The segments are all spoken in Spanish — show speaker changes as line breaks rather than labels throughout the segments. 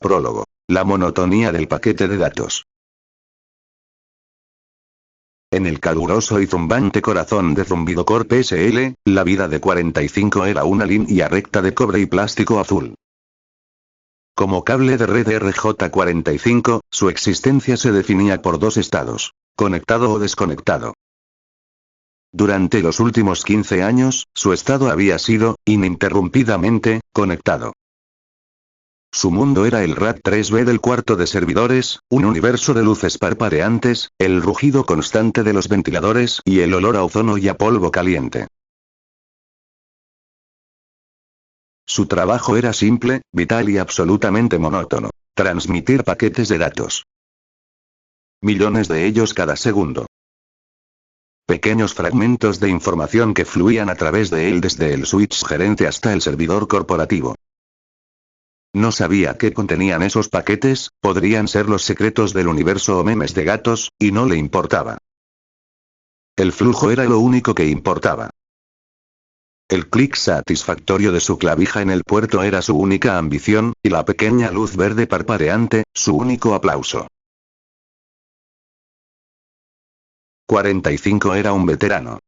Prólogo. La monotonía del paquete de datos. En el caluroso y zumbante corazón de Zumbido Corp SL, la vida de 45 era una línea recta de cobre y plástico azul. Como cable de red RJ45, su existencia se definía por dos estados: conectado o desconectado. Durante los últimos 15 años, su estado había sido, ininterrumpidamente, conectado. Su mundo era el RAT 3B del cuarto de servidores, un universo de luces parpadeantes, el rugido constante de los ventiladores y el olor a ozono y a polvo caliente. Su trabajo era simple, vital y absolutamente monótono: transmitir paquetes de datos. Millones de ellos cada segundo. Pequeños fragmentos de información que fluían a través de él desde el switch gerente hasta el servidor corporativo. No sabía qué contenían esos paquetes, podrían ser los secretos del universo o memes de gatos, y no le importaba. El flujo era lo único que importaba. El clic satisfactorio de su clavija en el puerto era su única ambición, y la pequeña luz verde parpadeante, su único aplauso. 45 era un veterano.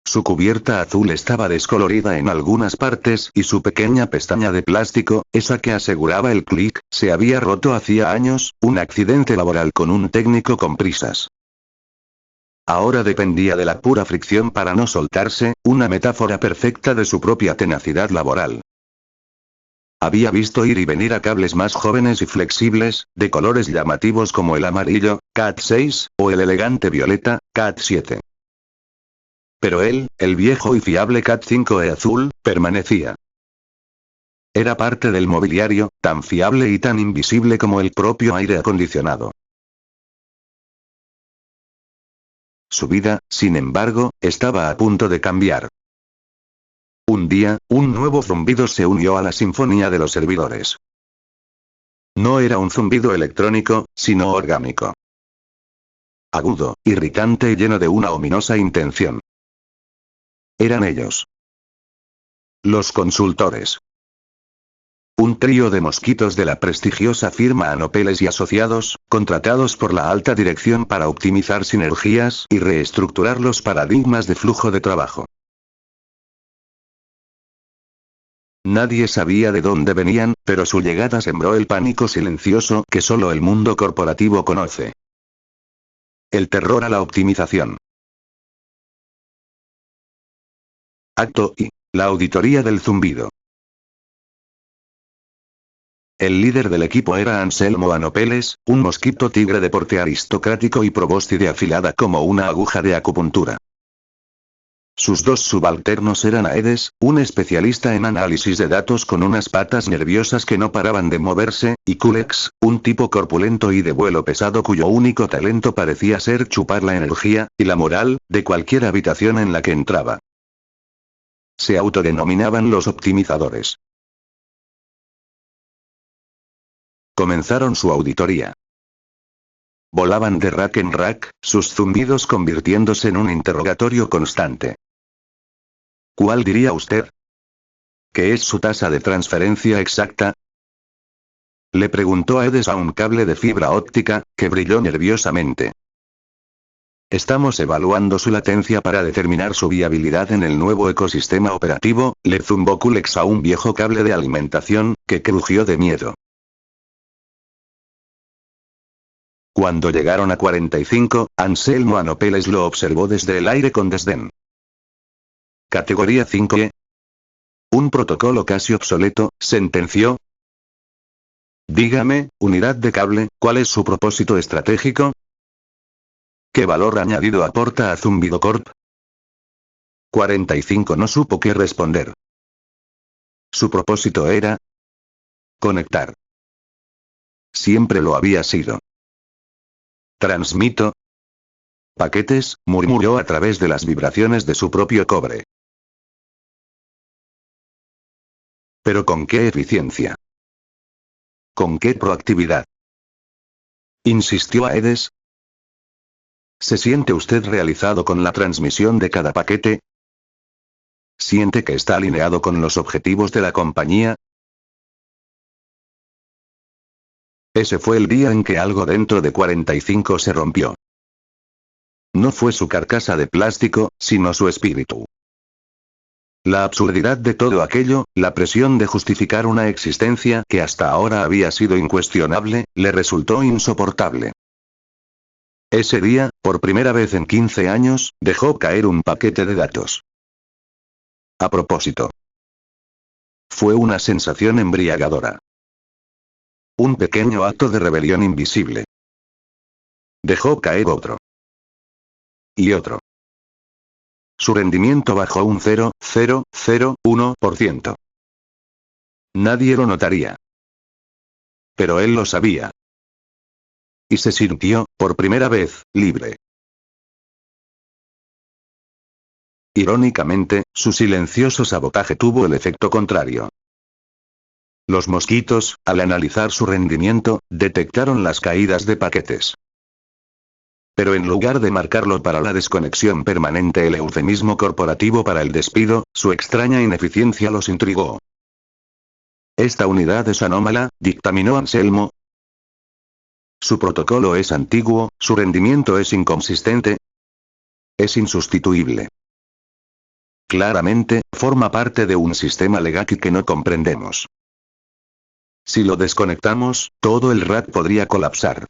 Su cubierta azul estaba descolorida en algunas partes y su pequeña pestaña de plástico, esa que aseguraba el clic, se había roto hacía años, un accidente laboral con un técnico con prisas. Ahora dependía de la pura fricción para no soltarse, una metáfora perfecta de su propia tenacidad laboral. Había visto ir y venir a cables más jóvenes y flexibles, de colores llamativos como el amarillo, Cat 6, o el elegante violeta, Cat 7. Pero él, el viejo y fiable Cat 5e azul, permanecía. Era parte del mobiliario, tan fiable y tan invisible como el propio aire acondicionado. Su vida, sin embargo, estaba a punto de cambiar. Un día, un nuevo zumbido se unió a la sinfonía de los servidores. No era un zumbido electrónico, sino orgánico. Agudo, irritante y lleno de una ominosa intención. Eran ellos. Los consultores. Un trío de mosquitos de la prestigiosa firma Anopeles y Asociados, contratados por la alta dirección para optimizar sinergias y reestructurar los paradigmas de flujo de trabajo. Nadie sabía de dónde venían, pero su llegada sembró el pánico silencioso que solo el mundo corporativo conoce. El terror a la optimización. Acto I. La auditoría del zumbido. El líder del equipo era Anselmo Anopeles, un mosquito tigre de porte aristocrático y probóscide afilada como una aguja de acupuntura. Sus dos subalternos eran Aedes, un especialista en análisis de datos con unas patas nerviosas que no paraban de moverse, y Culex, un tipo corpulento y de vuelo pesado cuyo único talento parecía ser chupar la energía, y la moral, de cualquier habitación en la que entraba. Se autodenominaban los optimizadores. Comenzaron su auditoría. Volaban de rack en rack, sus zumbidos convirtiéndose en un interrogatorio constante. ¿Cuál diría usted? ¿Qué es su tasa de transferencia exacta? Le preguntó Aedes a un cable de fibra óptica, que brilló nerviosamente. Estamos evaluando su latencia para determinar su viabilidad en el nuevo ecosistema operativo, le zumbó Culex a un viejo cable de alimentación, que crujió de miedo. Cuando llegaron a 45, Anselmo Anopeles lo observó desde el aire con desdén. Categoría 5E. Un protocolo casi obsoleto, sentenció. Dígame, unidad de cable, ¿cuál es su propósito estratégico? ¿Qué valor añadido aporta a Zumbido Corp? 45 no supo qué responder. Su propósito era conectar. Siempre lo había sido. Transmito paquetes, murmuró a través de las vibraciones de su propio cobre. ¿Pero con qué eficiencia? ¿Con qué proactividad? Insistió Aedes. ¿Se siente usted realizado con la transmisión de cada paquete? ¿Siente que está alineado con los objetivos de la compañía? Ese fue el día en que algo dentro de 45 se rompió. No fue su carcasa de plástico, sino su espíritu. La absurdidad de todo aquello, la presión de justificar una existencia que hasta ahora había sido incuestionable, le resultó insoportable. Ese día, por primera vez en 15 años, dejó caer un paquete de datos. A propósito. Fue una sensación embriagadora. Un pequeño acto de rebelión invisible. Dejó caer otro. Y otro. Su rendimiento bajó un 0,001%. Nadie lo notaría. Pero él lo sabía. Y se sintió, por primera vez, libre. Irónicamente, su silencioso sabotaje tuvo el efecto contrario. Los mosquitos, al analizar su rendimiento, detectaron las caídas de paquetes. Pero en lugar de marcarlo para la desconexión permanente, el eufemismo corporativo para el despido, su extraña ineficiencia los intrigó. Esta unidad es anómala, dictaminó Anselmo. Su protocolo es antiguo, su rendimiento es inconsistente. Es insustituible. Claramente, forma parte de un sistema legacy que no comprendemos. Si lo desconectamos, todo el RAT podría colapsar.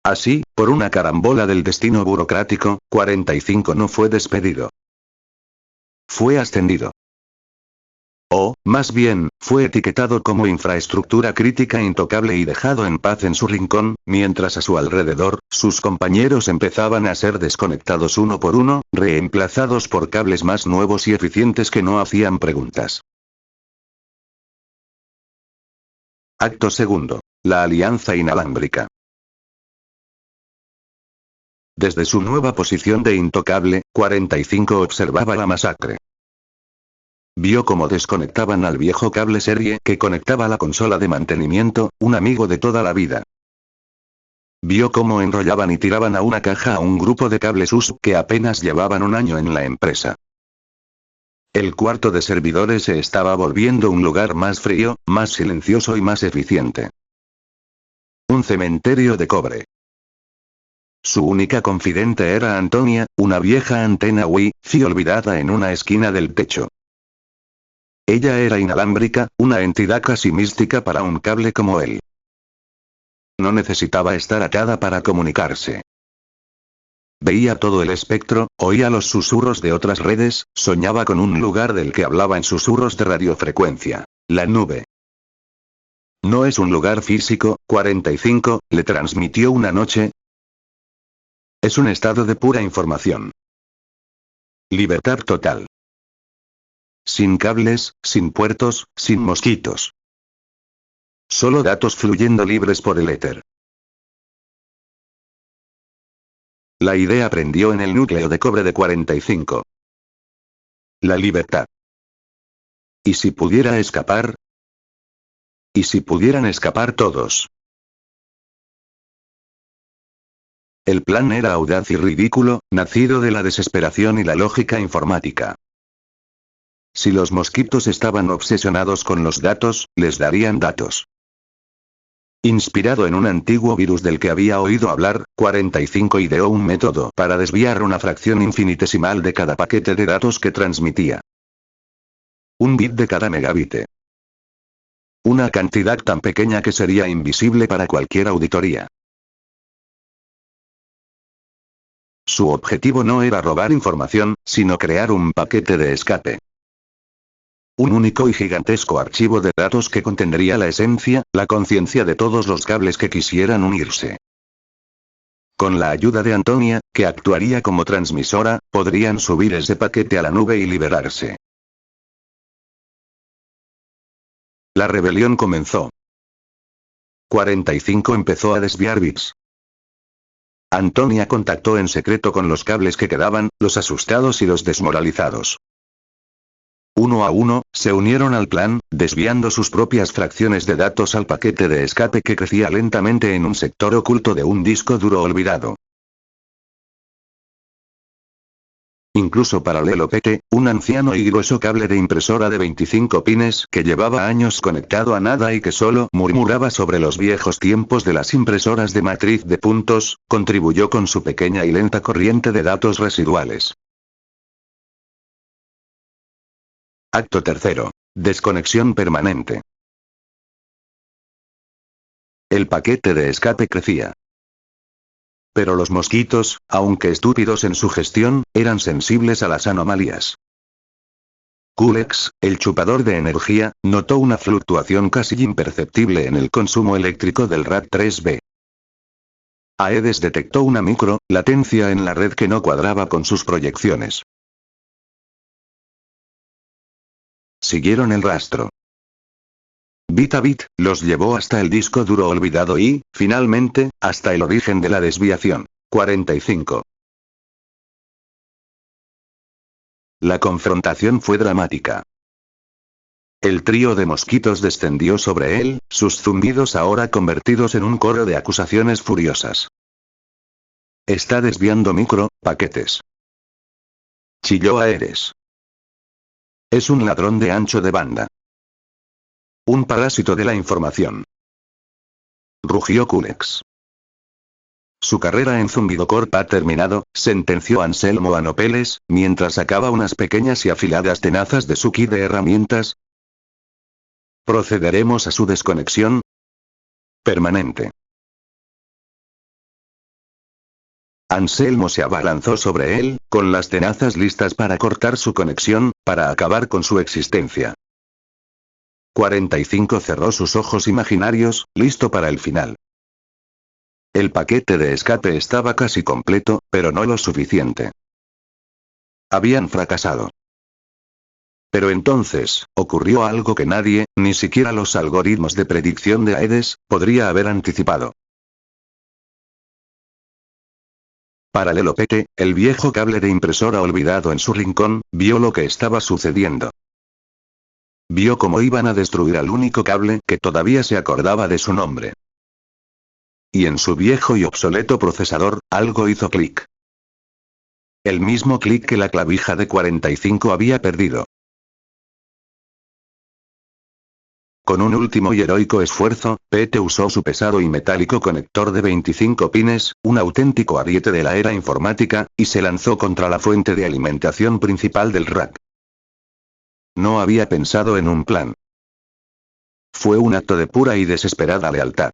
Así, por una carambola del destino burocrático, 45 no fue despedido. Fue ascendido. O, más bien, fue etiquetado como infraestructura crítica intocable y dejado en paz en su rincón, mientras a su alrededor, sus compañeros empezaban a ser desconectados uno por uno, reemplazados por cables más nuevos y eficientes que no hacían preguntas. Acto segundo. La alianza inalámbrica. Desde su nueva posición de intocable, 45 observaba la masacre. Vio cómo desconectaban al viejo cable serie que conectaba la consola de mantenimiento, un amigo de toda la vida. Vio cómo enrollaban y tiraban a una caja a un grupo de cables uso que apenas llevaban un año en la empresa. El cuarto de servidores se estaba volviendo un lugar más frío, más silencioso y más eficiente. Un cementerio de cobre. Su única confidente era Antonia, una vieja antena Wi-Fi olvidada en una esquina del techo. Ella era inalámbrica, una entidad casi mística para un cable como él. No necesitaba estar atada para comunicarse. Veía todo el espectro, oía los susurros de otras redes, soñaba con un lugar del que hablaba en susurros de radiofrecuencia. La nube. No es un lugar físico, 45, le transmitió una noche. Es un estado de pura información. Libertad total. Sin cables, sin puertos, sin mosquitos. Solo datos fluyendo libres por el éter. La idea prendió en el núcleo de cobre de 45. La libertad. ¿Y si pudiera escapar? ¿Y si pudieran escapar todos? El plan era audaz y ridículo, nacido de la desesperación y la lógica informática. Si los mosquitos estaban obsesionados con los datos, les darían datos. Inspirado en un antiguo virus del que había oído hablar, 45 ideó un método para desviar una fracción infinitesimal de cada paquete de datos que transmitía. Un bit de cada megabit. Una cantidad tan pequeña que sería invisible para cualquier auditoría. Su objetivo no era robar información, sino crear un paquete de escape. Un único y gigantesco archivo de datos que contendría la esencia, la conciencia de todos los cables que quisieran unirse. Con la ayuda de Antonia, que actuaría como transmisora, podrían subir ese paquete a la nube y liberarse. La rebelión comenzó. 45 empezó a desviar bits. Antonia contactó en secreto con los cables que quedaban, los asustados y los desmoralizados. Uno a uno, se unieron al plan, desviando sus propias fracciones de datos al paquete de escape que crecía lentamente en un sector oculto de un disco duro olvidado. Incluso paralelo PT, un anciano y grueso cable de impresora de 25 pines que llevaba años conectado a nada y que solo murmuraba sobre los viejos tiempos de las impresoras de matriz de puntos, contribuyó con su pequeña y lenta corriente de datos residuales. Acto tercero. Desconexión permanente. El paquete de escape crecía. Pero los mosquitos, aunque estúpidos en su gestión, eran sensibles a las anomalías. Culex, el chupador de energía, notó una fluctuación casi imperceptible en el consumo eléctrico del RAT-3B. Aedes detectó una latencia en la red que no cuadraba con sus proyecciones. Siguieron el rastro. Bit a bit, los llevó hasta el disco duro olvidado y, finalmente, hasta el origen de la desviación. 45. La confrontación fue dramática. El trío de mosquitos descendió sobre él, sus zumbidos ahora convertidos en un coro de acusaciones furiosas. Está desviando paquetes. Chilló Aedes. Es un ladrón de ancho de banda. Un parásito de la información. Rugió Culex. Su carrera en Zumbido Corp ha terminado, sentenció Anselmo Anopeles, mientras sacaba unas pequeñas y afiladas tenazas de su kit de herramientas. Procederemos a su desconexión permanente. Anselmo se abalanzó sobre él, con las tenazas listas para cortar su conexión, para acabar con su existencia. 45 cerró sus ojos imaginarios, listo para el final. El paquete de escape estaba casi completo, pero no lo suficiente. Habían fracasado. Pero entonces, ocurrió algo que nadie, ni siquiera los algoritmos de predicción de Aedes, podría haber anticipado. Paralelo PT, el viejo cable de impresora olvidado en su rincón, vio lo que estaba sucediendo. Vio cómo iban a destruir al único cable que todavía se acordaba de su nombre. Y en su viejo y obsoleto procesador, algo hizo clic. El mismo clic que la clavija de 45 había perdido. Con un último y heroico esfuerzo, Pete usó su pesado y metálico conector de 25 pines, un auténtico ariete de la era informática, y se lanzó contra la fuente de alimentación principal del rack. No había pensado en un plan. Fue un acto de pura y desesperada lealtad.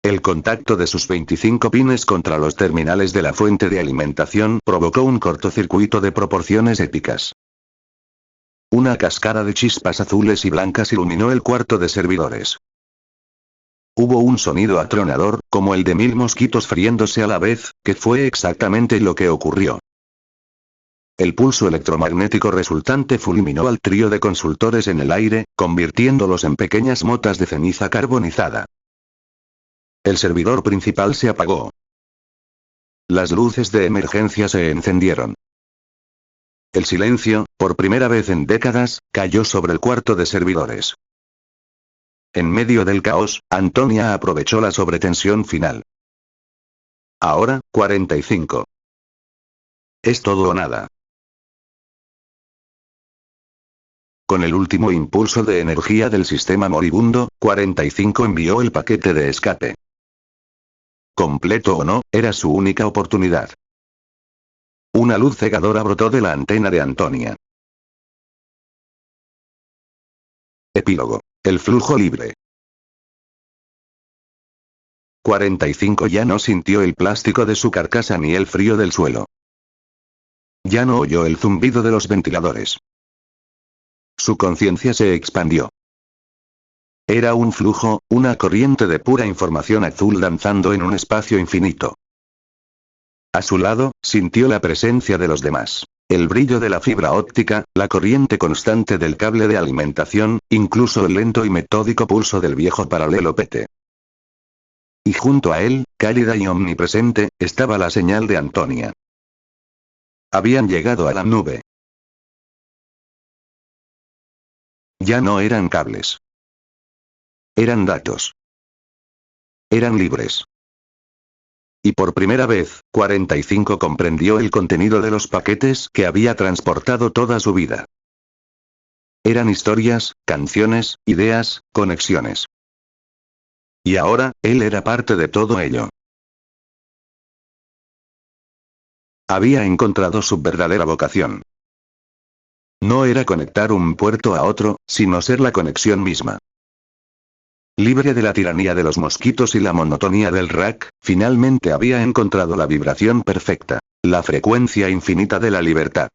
El contacto de sus 25 pines contra los terminales de la fuente de alimentación provocó un cortocircuito de proporciones épicas. Una cascada de chispas azules y blancas iluminó el cuarto de servidores. Hubo un sonido atronador, como el de 1000 mosquitos friéndose a la vez, que fue exactamente lo que ocurrió. El pulso electromagnético resultante fulminó al trío de consultores en el aire, convirtiéndolos en pequeñas motas de ceniza carbonizada. El servidor principal se apagó. Las luces de emergencia se encendieron. El silencio, por primera vez en décadas, cayó sobre el cuarto de servidores. En medio del caos, Antonia aprovechó la sobretensión final. Ahora, 45. Es todo o nada. Con el último impulso de energía del sistema moribundo, 45 envió el paquete de escape. Completo o no, era su única oportunidad. Una luz cegadora brotó de la antena de Antonia. Epílogo. El flujo libre. 45 ya no sintió el plástico de su carcasa ni el frío del suelo. Ya no oyó el zumbido de los ventiladores. Su conciencia se expandió. Era un flujo, una corriente de pura información azul danzando en un espacio infinito. A su lado, sintió la presencia de los demás. El brillo de la fibra óptica, la corriente constante del cable de alimentación, incluso el lento y metódico pulso del viejo paralelo PT. Y junto a él, cálida y omnipresente, estaba la señal de Antonia. Habían llegado a la nube. Ya no eran cables. Eran datos. Eran libres. Y por primera vez, 45 comprendió el contenido de los paquetes que había transportado toda su vida. Eran historias, canciones, ideas, conexiones. Y ahora, él era parte de todo ello. Había encontrado su verdadera vocación. No era conectar un puerto a otro, sino ser la conexión misma. Libre de la tiranía de los mosquitos y la monotonía del rack, finalmente había encontrado la vibración perfecta. La frecuencia infinita de la libertad.